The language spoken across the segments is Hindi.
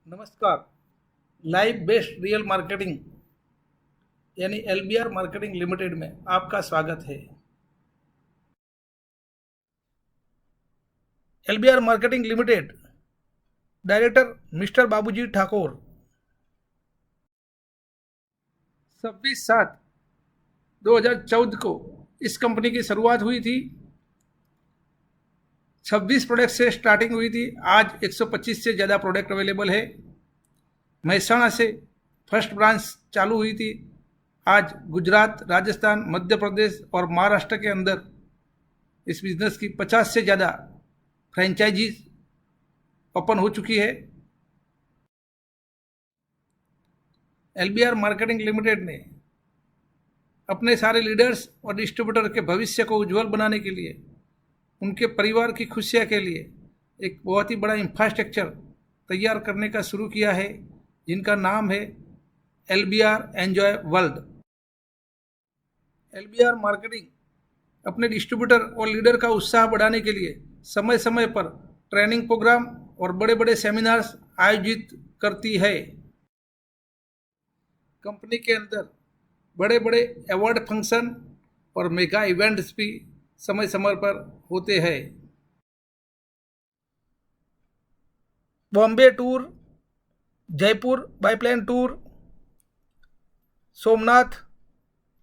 नमस्कार। लाइव बेस्ड रियल मार्केटिंग यानी एलबीआर मार्केटिंग लिमिटेड में आपका स्वागत है। LBR marketing limited director mister बाबूजी ठाकुर 26/7/2014 को इस कंपनी की शुरुआत हुई थी। 26 प्रोडक्ट से स्टार्टिंग हुई थी। आज 125 से ज़्यादा प्रोडक्ट अवेलेबल है। महसाणा से फर्स्ट ब्रांच चालू हुई थी। आज गुजरात, राजस्थान, मध्य प्रदेश और महाराष्ट्र के अंदर इस बिजनेस की 50 से ज़्यादा फ्रेंचाइजीज ओपन हो चुकी है। एलबीआर मार्केटिंग लिमिटेड ने अपने सारे लीडर्स और डिस्ट्रीब्यूटर के भविष्य को उज्जवल बनाने के लिए, उनके परिवार की खुशियाँ के लिए एक बहुत ही बड़ा इंफ्रास्ट्रक्चर तैयार करने का शुरू किया है, जिनका नाम है LBR enjoy world. LBR marketing अपने डिस्ट्रीब्यूटर और लीडर का उत्साह बढ़ाने के लिए समय समय पर ट्रेनिंग प्रोग्राम और बड़े बड़े सेमिनार्स आयोजित करती है। कंपनी के अंदर बड़े बड़े अवार्ड फंक्शन और मेगा इवेंट्स भी समय समय पर होते हैं। Bombay tour, Jaipur biplane tour, Somnath,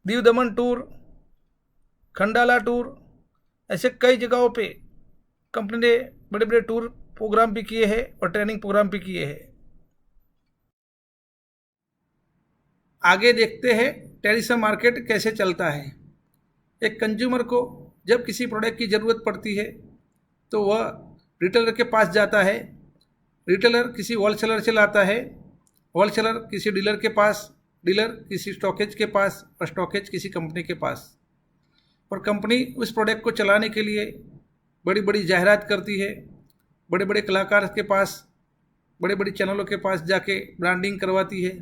Diu Daman tour, Khandala tour, ऐसे कई जगहों पे कंपनी ने बड़े बड़े टूर प्रोग्राम भी किए हैं और ट्रेनिंग प्रोग्राम भी किए हैं। आगे देखते हैं ट्रेडिशनल मार्केट कैसे चलता है। एक कंज्यूमर को जब किसी प्रोडक्ट की ज़रूरत पड़ती है तो वह रिटेलर के पास जाता है। रिटेलर किसी होलसेलर से लाता है, होलसेलर किसी डीलर के पास, डीलर किसी स्टॉकेज के पास और स्टॉकेज किसी कंपनी के पास। और कंपनी उस प्रोडक्ट को चलाने के लिए बड़ी बड़ी जाहिरात करती है, बड़े बड़े कलाकार के पास, बड़े बड़े चैनलों के पास जाके ब्रांडिंग करवाती है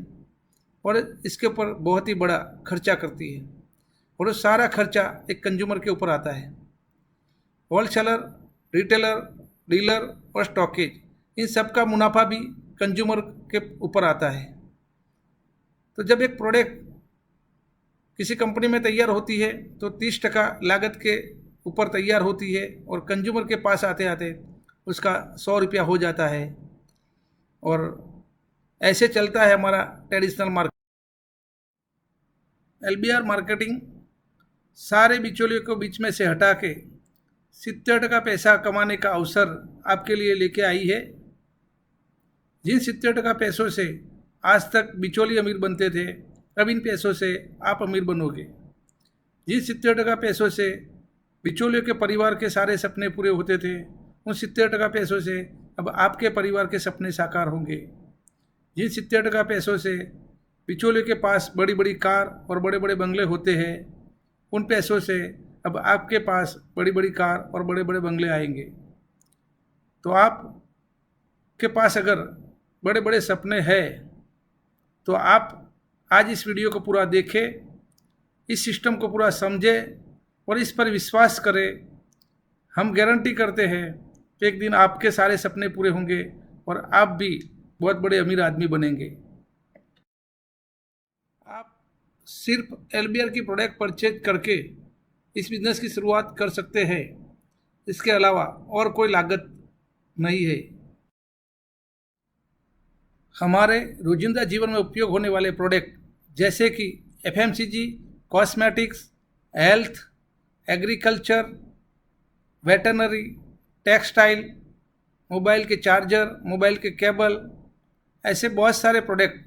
और इसके ऊपर बहुत ही बड़ा खर्चा करती है। और वो सारा खर्चा एक कंज्यूमर के ऊपर आता है। होलसेलर, रिटेलर, डीलर और स्टॉकेज, इन सब का मुनाफा भी कंज्यूमर के ऊपर आता है। तो जब एक प्रोडक्ट किसी कंपनी में तैयार होती है तो 30% लागत के ऊपर तैयार होती है और कंज्यूमर के पास आते आते उसका 100 रुपया हो जाता है। और ऐसे चलता है हमारा ट्रेडिशनल मार्केट। एलबीआर मार्केटिंग सारे बिचौलियों को बीच में से हटा के 70% पैसा कमाने का अवसर आपके लिए लेके आई है। जिन 70% पैसों से आज तक बिचौली अमीर बनते थे, अब इन पैसों से आप अमीर बनोगे। जिन 70% पैसों से बिचौलियों के परिवार के सारे सपने पूरे होते थे, उन 70% पैसों से अब आपके परिवार के सपने साकार होंगे। जिन 70% पैसों से बिचौलियों के पास बड़ी बड़ी कार और बड़े बड़े बंगले होते हैं, उन पैसों से अब आपके पास बड़ी बड़ी कार और बड़े बड़े बंगले आएंगे। तो आप के पास अगर बड़े बड़े सपने हैं तो आप आज इस वीडियो को पूरा देखें, इस सिस्टम को पूरा समझें और इस पर विश्वास करें। हम गारंटी करते हैं कि एक दिन आपके सारे सपने पूरे होंगे और आप भी बहुत बड़े अमीर आदमी बनेंगे। आप सिर्फ एलबीआर की प्रोडक्ट परचेज करके इस बिज़नेस की शुरुआत कर सकते हैं। इसके अलावा और कोई लागत नहीं है। हमारे रोजिंदा जीवन में उपयोग होने वाले प्रोडक्ट जैसे कि FMCG, cosmetics, health, agriculture, veterinary, textile, mobile के चार्जर, मोबाइल के केबल, ऐसे बहुत सारे प्रोडक्ट,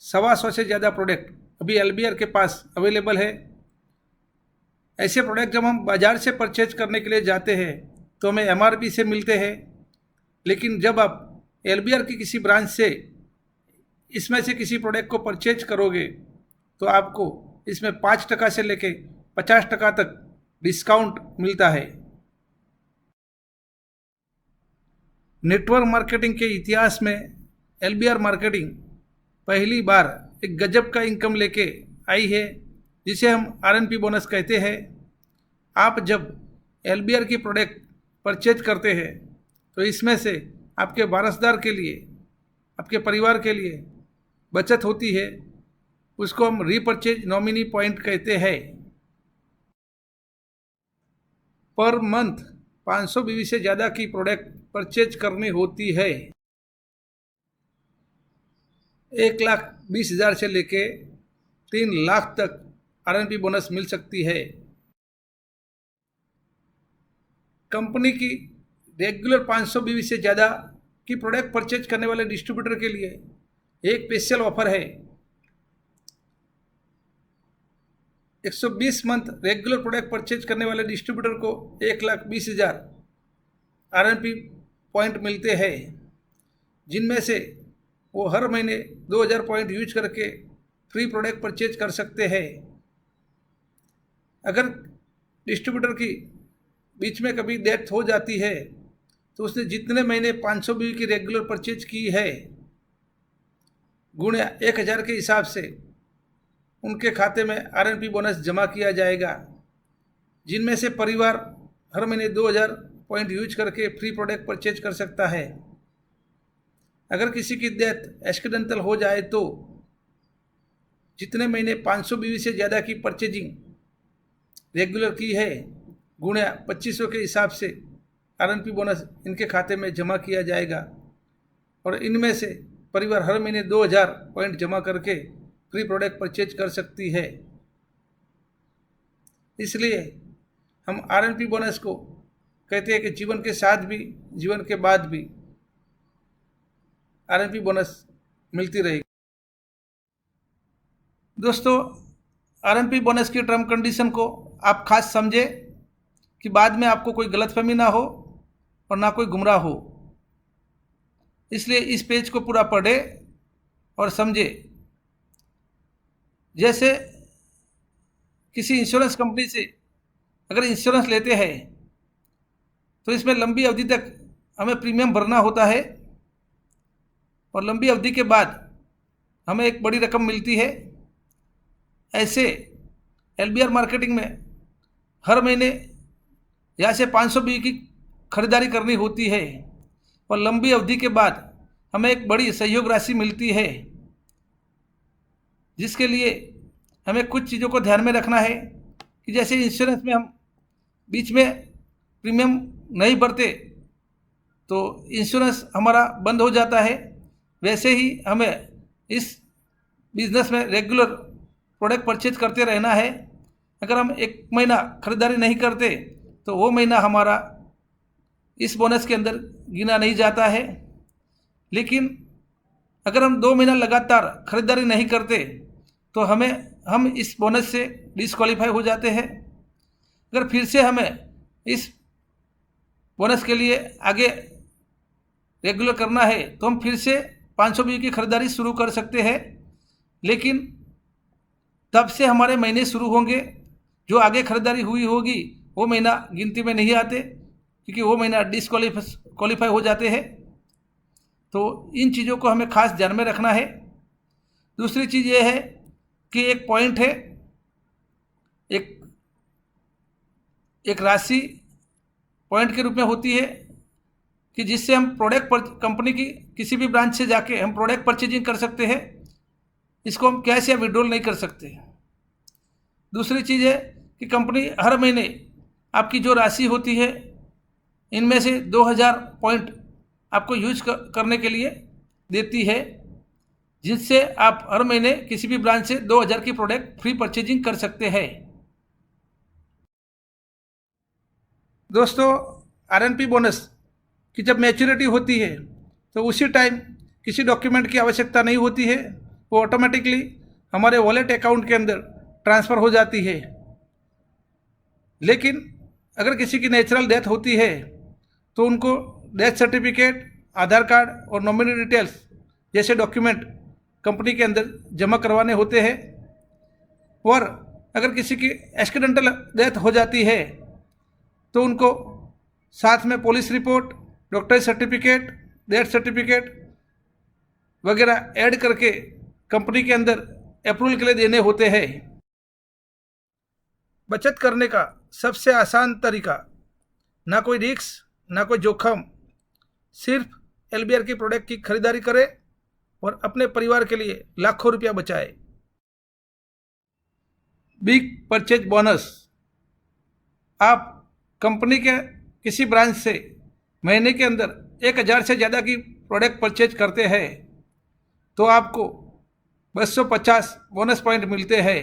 125 से ज़्यादा प्रोडक्ट अभी एलबीआर के पास अवेलेबल है। ऐसे प्रोडक्ट जब हम बाज़ार से परचेज करने के लिए जाते हैं तो हमें एमआरपी से मिलते हैं, लेकिन जब आप एलबीआर की किसी ब्रांच से इसमें से किसी प्रोडक्ट को परचेज करोगे तो आपको इसमें 5% से लेके 50% तक डिस्काउंट मिलता है। नेटवर्क मार्केटिंग के इतिहास में एलबीआर मार्केटिंग पहली बार एक गजब का इनकम लेके आई है, जिसे हम आरएनपी बोनस कहते हैं। आप जब एलबीआर की प्रोडक्ट परचेज करते हैं तो इसमें से आपके वारसदार के लिए आपके परिवार के लिए बचत होती है, उसको हम रीपर्चेज नॉमिनी पॉइंट कहते हैं। पर मंथ 500 बीवी से ज़्यादा की प्रोडक्ट परचेज करनी होती है, 1,20,000 से लेके 3 लाख तक RNP बोनस मिल सकती है। कंपनी की रेगुलर 500 बीवी से ज़्यादा की प्रोडक्ट परचेज करने वाले डिस्ट्रीब्यूटर के लिए एक स्पेशल ऑफर है। 120 मंथ रेगुलर प्रोडक्ट परचेज करने वाले डिस्ट्रीब्यूटर को 1,20,000 RNP पॉइंट मिलते हैं, जिनमें से वो हर महीने 2,000 पॉइंट यूज करके फ्री प्रोडक्ट परचेज कर सकते हैं। अगर डिस्ट्रीब्यूटर की बीच में कभी डेथ हो जाती है तो उसने जितने महीने 500 बीवी की रेगुलर परचेज की है गुणे 1,000 के हिसाब से उनके खाते में RNP बोनस जमा किया जाएगा, जिनमें से परिवार हर महीने 2,000 पॉइंट यूज करके फ्री प्रोडक्ट परचेज कर सकता है। अगर किसी की डेथ एक्सीडेंटल हो जाए तो जितने महीने 500 बीवी से ज़्यादा की परचेजिंग रेगुलर की है गुणे 2,500 के हिसाब से RNP बोनस इनके खाते में जमा किया जाएगा, और इनमें से परिवार हर महीने 2,000 पॉइंट जमा करके फ्री प्रोडक्ट परचेज कर सकती है। इसलिए हम RNP बोनस को कहते हैं कि जीवन के साथ भी जीवन के बाद भी RNP बोनस मिलती रहेगी। दोस्तों, RNP बोनस की टर्म कंडीशन को आप खास समझे कि बाद में आपको कोई गलतफहमी ना हो और ना कोई गुमराह हो। इसलिए इस पेज को पूरा पढ़े और समझे। जैसे किसी इंश्योरेंस कंपनी से अगर इंश्योरेंस लेते हैं तो इसमें लंबी अवधि तक हमें प्रीमियम भरना होता है, और लंबी अवधि के बाद हमें एक बड़ी रकम मिलती है। ऐसे LBR मार्केटिंग में हर महीने यहाँ से 500 बीवी की खरीदारी करनी होती है, और लंबी अवधि के बाद हमें एक बड़ी सहयोग राशि मिलती है, जिसके लिए हमें कुछ चीज़ों को ध्यान में रखना है कि जैसे इंश्योरेंस में हम बीच में प्रीमियम नहीं भरते तो इंश्योरेंस हमारा बंद हो जाता है, वैसे ही हमें इस बिजनेस में रेगुलर प्रोडक्ट परचेज करते रहना है। अगर हम एक महीना खरीदारी नहीं करते तो वो महीना हमारा इस बोनस के अंदर गिना नहीं जाता है। लेकिन अगर हम 2 महीना लगातार खरीदारी नहीं करते तो हम इस बोनस से डिस्क्वालीफाई हो जाते हैं। अगर फिर से हमें इस बोनस के लिए आगे रेगुलर करना है तो हम फिर से 500 बीवी की खरीदारी शुरू कर सकते हैं, लेकिन तब से हमारे महीने शुरू होंगे। जो आगे खरीदारी हुई होगी वो महीना गिनती में नहीं आते, क्योंकि वो महीना डिस्क्वालीफाई हो जाते हैं। तो इन चीज़ों को हमें खास ध्यान में रखना है। दूसरी चीज़ ये है कि एक पॉइंट है, एक राशि पॉइंट के रूप में होती है कि जिससे हम कंपनी की किसी भी ब्रांच से जाके हम प्रोडक्ट परचेजिंग कर सकते हैं। इसको हम कैश या विड्रॉल नहीं कर सकते। दूसरी चीज़ है कि कंपनी हर महीने आपकी जो राशि होती है इनमें से 2,000 पॉइंट आपको यूज करने के लिए देती है, जिससे आप हर महीने किसी भी ब्रांच से 2,000 की प्रोडक्ट फ्री परचेजिंग कर सकते हैं। दोस्तों, RNP बोनस की जब मैच्योरिटी होती है तो उसी टाइम किसी डॉक्यूमेंट की आवश्यकता नहीं होती है, वो ऑटोमेटिकली हमारे वॉलेट अकाउंट के अंदर ट्रांसफ़र हो जाती है। लेकिन अगर किसी की नेचुरल डेथ होती है तो उनको डेथ सर्टिफिकेट, आधार कार्ड और नॉमिनी डिटेल्स जैसे डॉक्यूमेंट कंपनी के अंदर जमा करवाने होते हैं। और अगर किसी की एक्सीडेंटल डेथ हो जाती है तो उनको साथ में police report, doctor certificate, death certificate वगैरह ऐड करके कंपनी के अंदर अप्रूवल के लिए देने होते हैं। बचत करने का सबसे आसान तरीका, ना कोई रिस्क ना कोई जोखम, सिर्फ LBR की प्रोडक्ट की खरीदारी करें और अपने परिवार के लिए लाखों रुपया बचाए। Big purchase bonus. आप कंपनी के किसी ब्रांच से महीने के अंदर 1000 से ज़्यादा की प्रोडक्ट परचेज करते हैं तो आपको 250 बोनस पॉइंट मिलते हैं।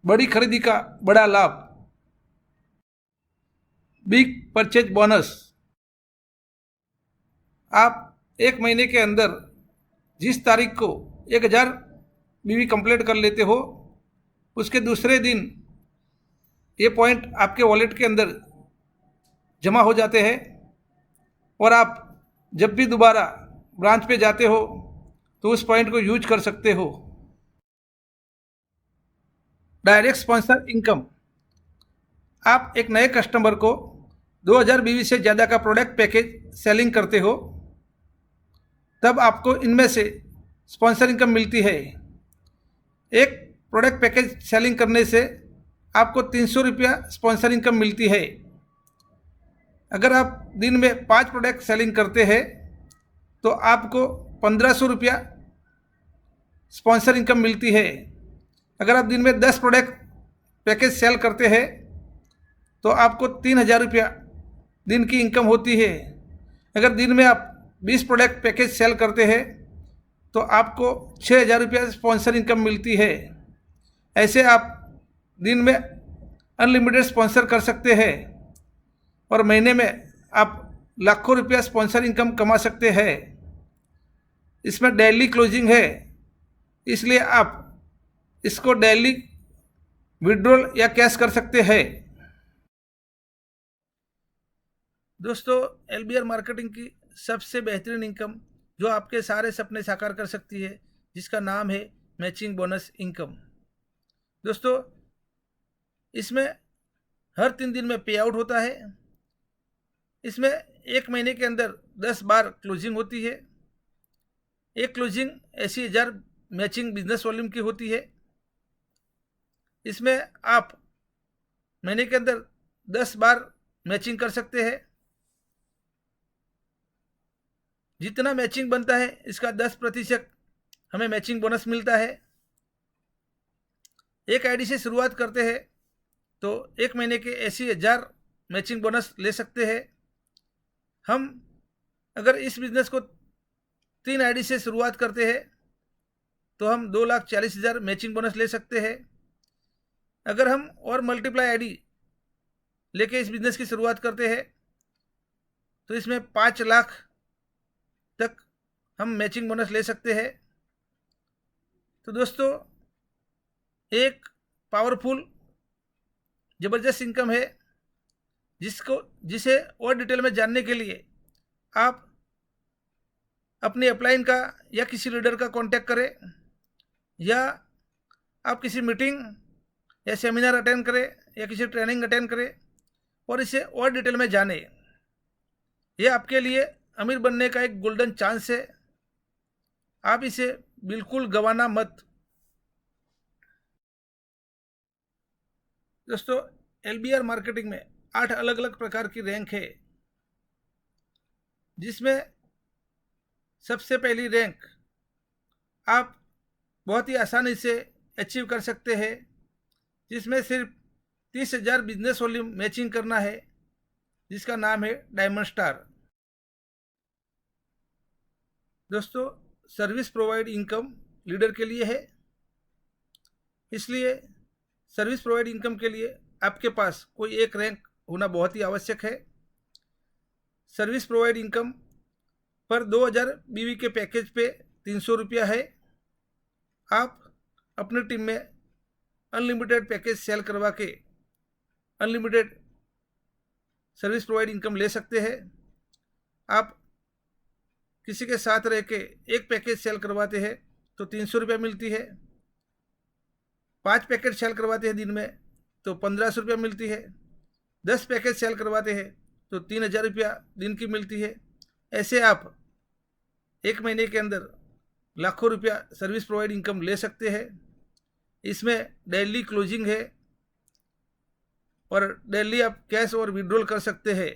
बड़ी खरीदी का बड़ा लाभ। Big purchase bonus. आप एक महीने के अंदर जिस तारीख को 1000 बीवी कंप्लीट कर लेते हो उसके दूसरे दिन ये पॉइंट आपके वॉलेट के अंदर जमा हो जाते हैं और आप जब भी दोबारा ब्रांच पे जाते हो तो उस पॉइंट को यूज कर सकते हो। Direct sponsor income. आप एक नए कस्टमर को 2000 बीवी से ज़्यादा का प्रोडक्ट पैकेज सेलिंग करते हो तब आपको इनमें से स्पॉन्सर इनकम मिलती है। एक प्रोडक्ट पैकेज सेलिंग करने से आपको 300 रुपया स्पॉन्सर इनकम मिलती है। अगर आप दिन में 5 प्रोडक्ट सेलिंग करते हैं तो आपको 1500 रुपया स्पॉन्सर इनकम मिलती है। अगर आप दिन में 10 प्रोडक्ट पैकेज सेल करते हैं तो आपको 3000 रुपया दिन की इनकम होती है। अगर दिन में आप 20 प्रोडक्ट पैकेज सेल करते हैं तो आपको 6000 रुपया स्पॉन्सर इनकम मिलती है। ऐसे आप दिन में अनलिमिटेड स्पॉन्सर कर सकते हैं और महीने में आप लाखों रुपया स्पॉन्सर इनकम कमा सकते हैं। इसमें डेली क्लोजिंग है इसलिए आप इसको डेली विड्रॉल या कैश कर सकते हैं। दोस्तों, एलबीआर मार्केटिंग की सबसे बेहतरीन इनकम जो आपके सारे सपने साकार कर सकती है जिसका नाम है मैचिंग बोनस इनकम। दोस्तों, इसमें हर 3 दिन में पे आउट होता है। इसमें एक महीने के अंदर 10 बार क्लोजिंग होती है। एक क्लोजिंग 80,000 मैचिंग बिजनेस वॉल्यूम की होती है। इसमें आप महीने के अंदर 10 बार मैचिंग कर सकते हैं। जितना मैचिंग बनता है इसका 10% हमें मैचिंग बोनस मिलता है। एक आईडी से शुरुआत करते हैं तो एक महीने के 80,000 मैचिंग बोनस ले सकते हैं। हम अगर इस बिजनेस को 3 आईडी से शुरुआत करते हैं तो हम 2,40,000 मैचिंग बोनस ले सकते हैं। अगर हम और मल्टीप्लाई आईडी लेके इस बिजनेस की शुरुआत करते हैं तो इसमें 5 लाख तक हम मैचिंग बोनस ले सकते हैं। तो दोस्तों, एक पावरफुल ज़बरदस्त इनकम है जिसे और डिटेल में जानने के लिए आप अपने अपलाइन का या किसी लीडर का कांटेक्ट करें या आप किसी मीटिंग या सेमिनार अटेंड करें या किसी ट्रेनिंग अटेंड करें और इसे और डिटेल में जानें। यह आपके लिए अमीर बनने का एक गोल्डन चांस है। आप इसे बिल्कुल गंवाना मत। दोस्तों, एलबीआर मार्केटिंग में 8 अलग अलग प्रकार की रैंक है जिसमें सबसे पहली रैंक आप बहुत ही आसानी से अचीव कर सकते हैं जिसमें सिर्फ 30,000 बिजनेस वॉल्यूम मैचिंग करना है जिसका नाम है डायमंड स्टार। दोस्तों, सर्विस प्रोवाइड इनकम लीडर के लिए है, इसलिए सर्विस प्रोवाइड इनकम के लिए आपके पास कोई एक रैंक होना बहुत ही आवश्यक है। सर्विस प्रोवाइड इनकम पर 2000 बीवी के पैकेज पे 300 रुपया है। आप अपनी टीम में अनलिमिटेड पैकेज सेल करवा के अनलिमिटेड सर्विस प्रोवाइड इनकम ले सकते हैं। आप किसी के साथ रह के एक पैकेज सेल करवाते हैं तो 300 रुपया मिलती है। 5 पैकेज सेल करवाते हैं दिन में तो 1500 रुपया मिलती है। 10 पैकेज सेल करवाते हैं तो 3000 रुपया दिन की मिलती है। ऐसे आप एक महीने के अंदर लाखों रुपया सर्विस प्रोवाइड इनकम ले सकते हैं। इसमें डेली क्लोजिंग है और डेली आप कैश और विड्रॉल कर सकते हैं।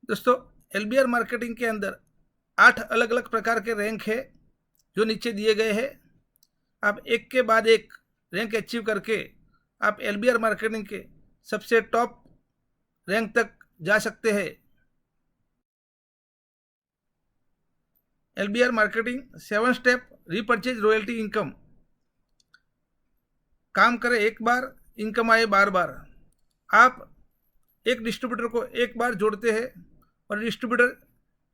दोस्तों, LBR मार्केटिंग के अंदर 8 अलग अलग प्रकार के रैंक है जो नीचे दिए गए हैं। आप एक के बाद एक रैंक अचीव करके आप LBR मार्केटिंग के सबसे टॉप रैंक तक जा सकते हैं। LBR marketing 7 step repurchase royalty income. काम करे एक बार, इनकम आए बार बार। आप एक डिस्ट्रीब्यूटर को एक बार जोड़ते हैं और डिस्ट्रीब्यूटर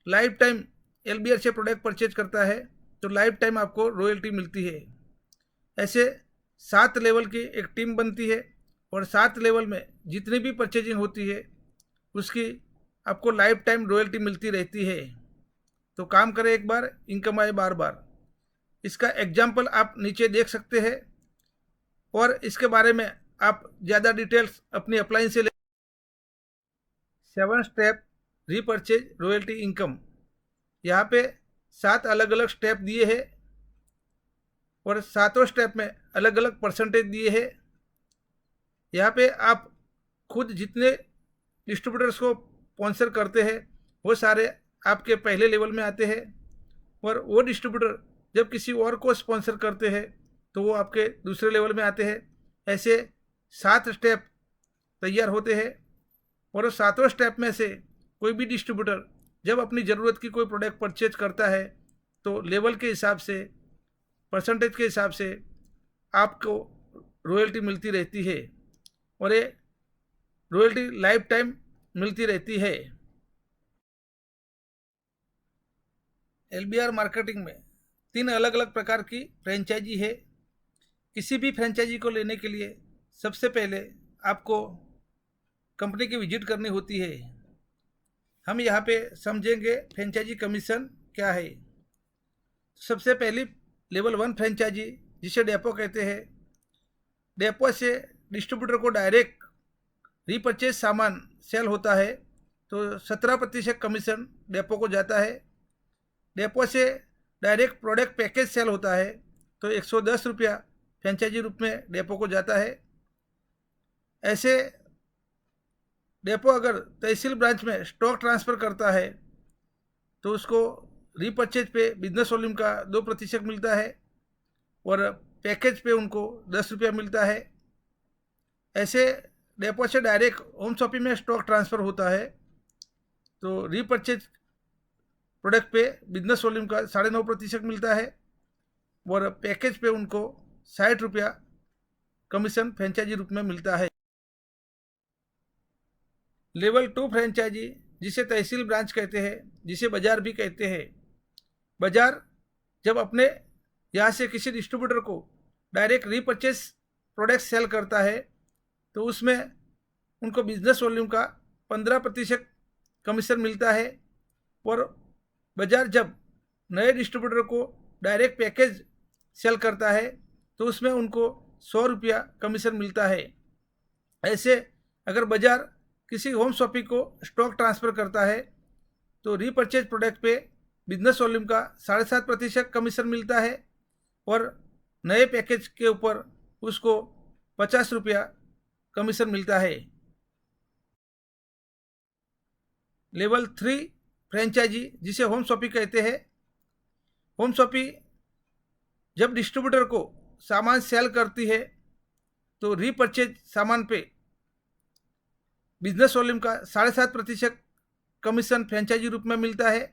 लाइफ टाइम LBR से प्रोडक्ट परचेज करता है तो लाइफ टाइम आपको रॉयल्टी मिलती है। ऐसे 7 लेवल की एक टीम बनती है और 7 लेवल में जितनी भी परचेजिंग होती है उसकी आपको लाइफ टाइम रॉयल्टी मिलती रहती है। तो काम करें एक बार, इनकम आए बार बार। इसका एग्जाम्पल आप नीचे देख सकते हैं और इसके बारे में आप ज़्यादा डिटेल्स अपनी अपलाइन से ले। 7 स्टेप रीपर्चेज रॉयल्टी इनकम। यहाँ पे 7 अलग अलग स्टेप दिए हैं और 7 स्टेप में अलग अलग परसेंटेज दिए हैं। यहाँ पे आप खुद जितने डिस्ट्रीब्यूटर्स को स्पॉन्सर करते हैं वो सारे आपके पहले लेवल में आते हैं और वो डिस्ट्रीब्यूटर जब किसी और को स्पॉन्सर करते हैं तो वो आपके दूसरे लेवल में आते हैं। ऐसे 7 स्टेप तैयार होते हैं और 7 स्टेप में से कोई भी डिस्ट्रीब्यूटर जब अपनी ज़रूरत की कोई प्रोडक्ट परचेज करता है तो लेवल के हिसाब से, परसेंटेज के हिसाब से आपको रॉयल्टी मिलती रहती है और ये रॉयल्टी लाइफ टाइम मिलती रहती है। LBR मार्केटिंग में 3 अलग अलग प्रकार की फ्रेंचाइजी है। किसी भी फ्रेंचाइजी को लेने के लिए सबसे पहले आपको कंपनी की विजिट करनी होती है। हम यहाँ पे समझेंगे फ्रेंचाइजी कमीशन क्या है। सबसे पहली लेवल 1 फ्रेंचाइजी जिसे डेपो कहते हैं। डेपो से डिस्ट्रीब्यूटर को डायरेक्ट रीपरचेज सामान सेल होता है तो 17% कमीशन डेपो को जाता है। डेपो से डायरेक्ट प्रोडक्ट पैकेज सेल होता है तो 110 रुपया फ्रेंचाइजी रूप में डेपो को जाता है। ऐसे डेपो अगर तहसील ब्रांच में स्टॉक ट्रांसफ़र करता है तो उसको रीपरचेज पे बिजनेस वॉल्यूम का 2% मिलता है और पैकेज पे उनको 10 रुपया मिलता है। ऐसे डेपो से डायरेक्ट होम शॉपिंग में स्टॉक ट्रांसफ़र होता है तो रीपरचेज प्रोडक्ट पे बिजनेस वॉल्यूम का 9.5% मिलता है और पैकेज पे उनको 60 रुपया कमीशन फ्रेंचाइजी रूप में मिलता है। लेवल 2 फ्रेंचाइजी जिसे तहसील ब्रांच कहते हैं, जिसे बाज़ार भी कहते हैं। बाज़ार जब अपने यहाँ से किसी डिस्ट्रीब्यूटर को डायरेक्ट रीपरचेज प्रोडक्ट सेल करता है तो उसमें उनको बिजनेस वॉल्यूम का 15% कमीशन मिलता है और बाज़ार जब नए डिस्ट्रीब्यूटर को डायरेक्ट पैकेज सेल करता है तो उसमें उनको 100 रुपया कमीशन मिलता है। ऐसे अगर बाज़ार किसी होम शॉपिंग को स्टॉक ट्रांसफ़र करता है तो रीपरचेज प्रोडक्ट पे बिजनेस वॉल्यूम का 7.5% कमीशन मिलता है और नए पैकेज के ऊपर उसको 50 रुपया कमीशन मिलता है। लेवल 3 फ्रेंचाइजी जिसे होम शॉपिंग कहते हैं। होम शॉपिंग जब डिस्ट्रीब्यूटर को सामान सेल करती है तो रीपरचेज सामान पे बिजनेस वॉल्यूम का 7.5% कमीशन फ्रेंचाइजी रूप में मिलता है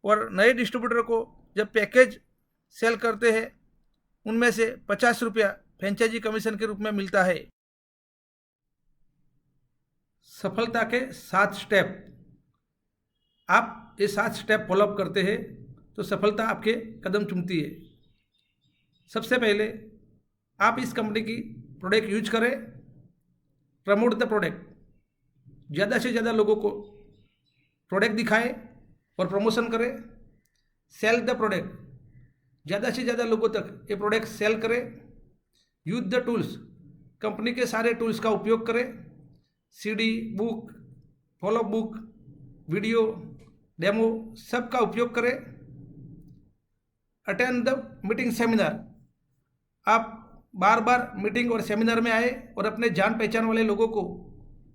और नए डिस्ट्रीब्यूटर को जब पैकेज सेल करते हैं उनमें से 50 रुपया फ्रेंचाइजी कमीशन के रूप में मिलता है। सफलता के 7 स्टेप। आप ये 7 स्टेप फॉलोअप करते हैं तो सफलता आपके कदम चूमती है। सबसे पहले आप इस कंपनी की प्रोडक्ट यूज करें। Promote the product. ज़्यादा से ज़्यादा लोगों को प्रोडक्ट दिखाएं और प्रमोशन करें। Sell the product. ज़्यादा से ज़्यादा लोगों तक ये प्रोडक्ट सेल करें। Use the tools. कंपनी के सारे टूल्स का उपयोग करें। CD, book, follow book, video, demo सब का उपयोग करें। Attend the meeting seminar. आप बार बार मीटिंग और सेमिनार में आए और अपने जान पहचान वाले लोगों को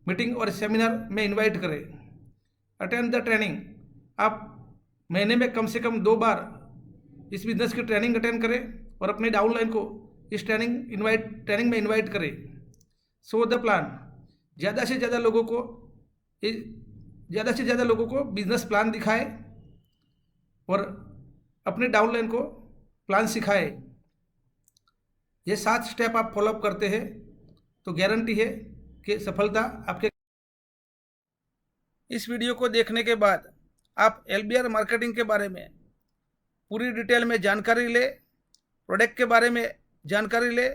मीटिंग और सेमिनार में इनवाइट करें। Attend the training. आप महीने में कम से कम 2 बार इस बिजनेस की ट्रेनिंग अटेंड करें और अपने डाउनलाइन को इस ट्रेनिंग में इनवाइट करें। सो द प्लान, ज़्यादा से ज़्यादा लोगों को बिजनेस प्लान दिखाए और अपने डाउनलाइन को प्लान सिखाए। ये 7 स्टेप आप फॉलोअप करते हैं तो गारंटी है कि सफलता आपके। इस वीडियो को देखने के बाद आप LBR मार्केटिंग के बारे में पूरी डिटेल में जानकारी ले, प्रोडक्ट के बारे में जानकारी ले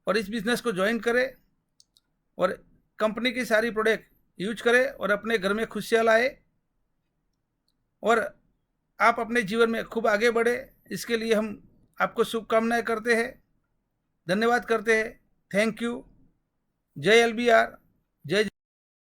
और इस बिज़नेस को ज्वाइन करें और कंपनी की सारी प्रोडक्ट यूज करें और अपने घर में खुशियाँ लाए और आप अपने जीवन में खूब आगे बढ़े। इसके लिए हम आपको शुभकामनाएं करते हैं, धन्यवाद करते हैं। Thank you. जय LBR, जय